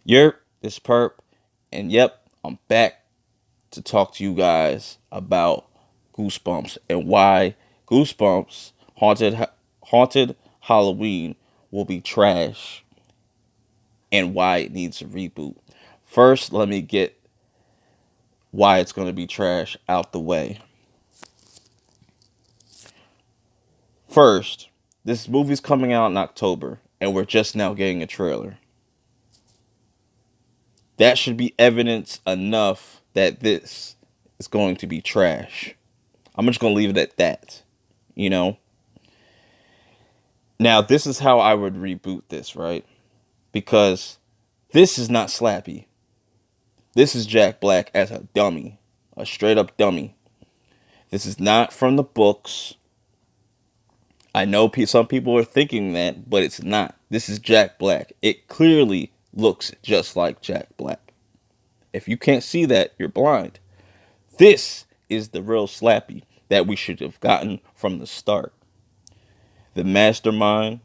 Yerp, this perp, and yep, I'm back to talk to you guys about Goosebumps and why Goosebumps Haunted Halloween will be trash and why it needs a reboot. First, let me get why it's going to be trash out the way. First, this movie's coming out in October and we're just now getting a trailer. That should be evidence enough that this is going to be trash. I'm just going to leave it at that, you know? Now, this is how I would reboot this, right? Because this is not Slappy. This is Jack Black as a dummy. A straight up dummy. This is not from the books. I know some people are thinking that, but it's not. This is Jack Black. It clearly looks just like Jack Black. If you can't see that, you're blind. This is the real Slappy that we should have gotten from the start. The mastermind.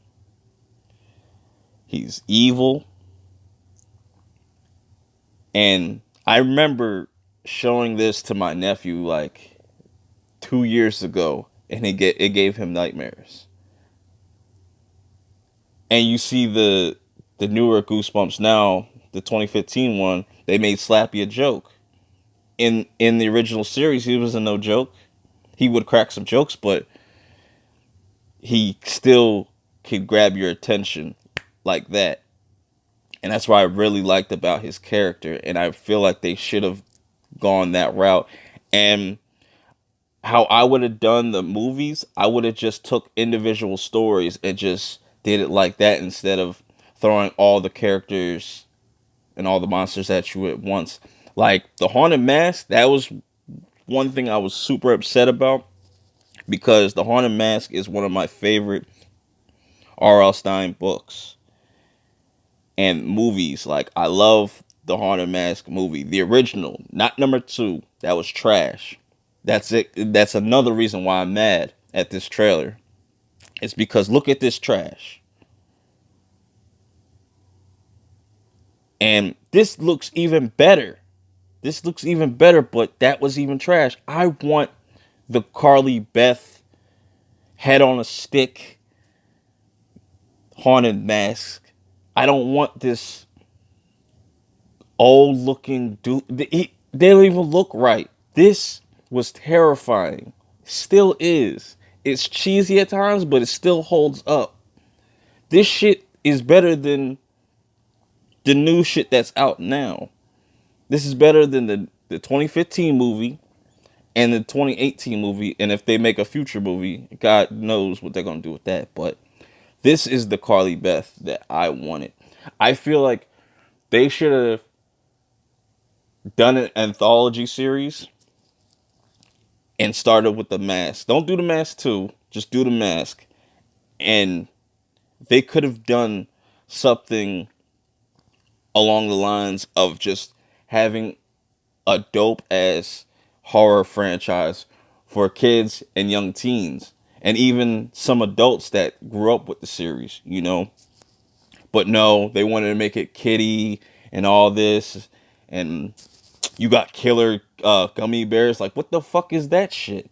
He's evil. And I remember showing this to my nephew like 2 years ago, and it gave him nightmares. And you see the newer Goosebumps now, the 2015 one, they made Slappy a joke. In the original series, he was a no joke. He would crack some jokes, but he still could grab your attention like that. And that's what I really liked about his character. And I feel like they should have gone that route. And how I would have done the movies, I would have just took individual stories and just did it like that instead of throwing all the characters and all the monsters at you at once. Like the Haunted Mask, that was one thing I was super upset about, because the Haunted Mask is one of my favorite R.L. Stine books and movies. Like, I love the Haunted Mask movie, the original, not number 2. That was trash. That's it. That's another reason why I'm mad at this trailer. It's because look at this trash. And this looks even better. This looks even better, but that was even trash. I want the Carly Beth head on a stick Haunted Mask. I don't want this old looking dude. They don't even look right. This was terrifying. Still is. It's cheesy at times, but it still holds up. This shit is better than the new shit that's out now. This is better than the 2015 movie and the 2018 movie. And if they make a future movie, God knows what they're going to do with that. But this is the Carly Beth that I wanted. I feel like they should have done an anthology series and started with The Mask. Don't do The Mask 2. Just do The Mask. And they could have done something along the lines of just having a dope ass horror franchise for kids and young teens, and even some adults that grew up with the series, you know. But no, they wanted to make it kiddie and all this, and you got killer gummy bears. Like, what the fuck is that shit?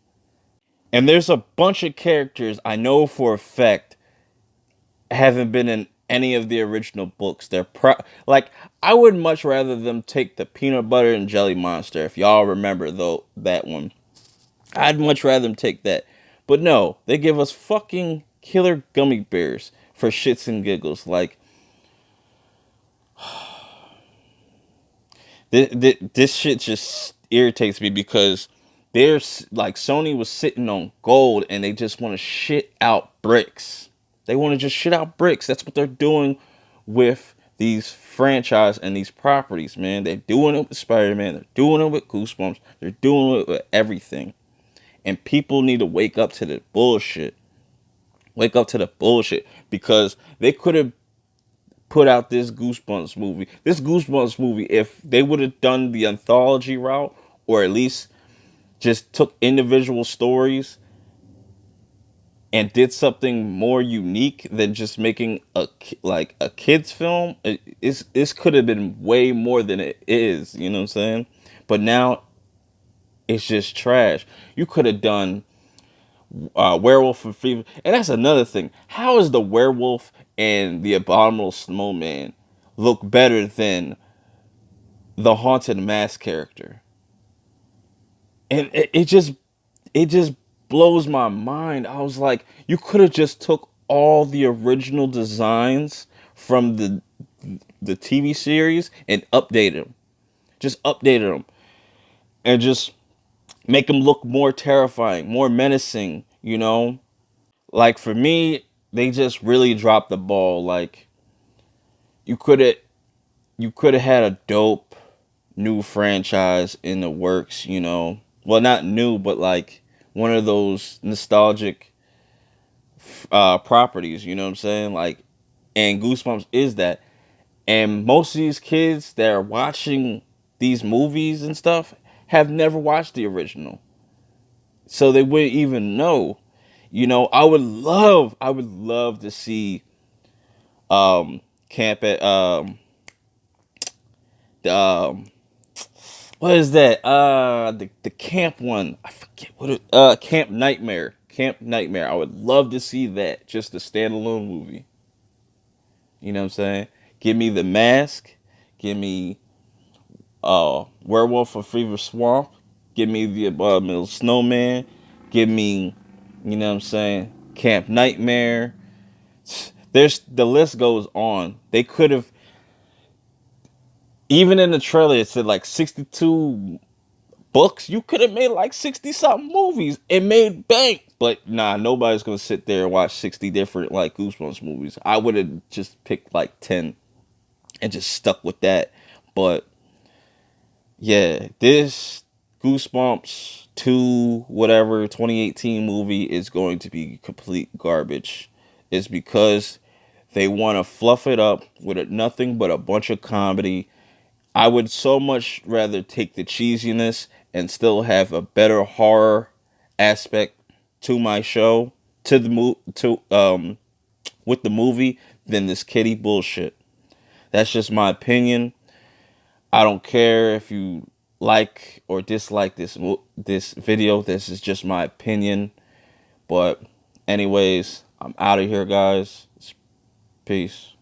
And there's a bunch of characters I know for a fact haven't been in any of the original books. They're like, I would much rather them take the peanut butter and jelly monster, if y'all remember though that one. I'd much rather them take that. But no, they give us fucking killer gummy bears for shits and giggles. Like, this shit just irritates me, because there's like, Sony was sitting on gold and they just want to shit out bricks. They want to just shit out bricks. That's what they're doing with these franchise and these properties, man. They're doing it with Spider-Man. They're doing it with Goosebumps. They're doing it with everything. And people need to wake up to the bullshit. Wake up to the bullshit. Because they could have put out this Goosebumps movie. This Goosebumps movie, if they would have done the anthology route, or at least just took individual stories and did something more unique than just making like a kids film, this could have been way more than it is. You know what I'm saying? But now it's just trash. You could have done Werewolf and Fever, and that's another thing. How is the werewolf and the abominable snowman look better than the haunted mask character? And it just blows my mind. I was like, you could have just took all the original designs from the TV series and updated them. Just updated them and just make them look more terrifying, more menacing, you know? Like for me, they just really dropped the ball. Like you could have you could have had a dope new franchise in the works, you know. Well, not new, but like one of those nostalgic properties, you know what I'm saying? Like, and Goosebumps is that. And most of these kids that are watching these movies and stuff have never watched the original. So they wouldn't even know. You know, I would love to see camp at the what is that? The camp one. I forget what it Camp Nightmare. Camp Nightmare. I would love to see that. Just a standalone movie. You know what I'm saying? Give me the mask. Give me Werewolf of Fever Swamp. Give me the Middle Snowman. Give me, you know what I'm saying, Camp Nightmare. There's the list goes on. They could have, even in the trailer it said like 62 books. You could have made like 60 something movies and made bank. But nah, nobody's gonna sit there and watch 60 different like Goosebumps movies. I would have just picked like 10 and just stuck with that. But yeah, this Goosebumps 2 whatever 2018 movie is going to be complete garbage. It's because they want to fluff it up with nothing but a bunch of comedy. I would so much rather take the cheesiness and still have a better horror aspect to my show, to the with the movie, than this kiddie bullshit. That's just my opinion. I don't care if you like or dislike this video. This is just my opinion. But anyways, I'm out of here, guys. Peace.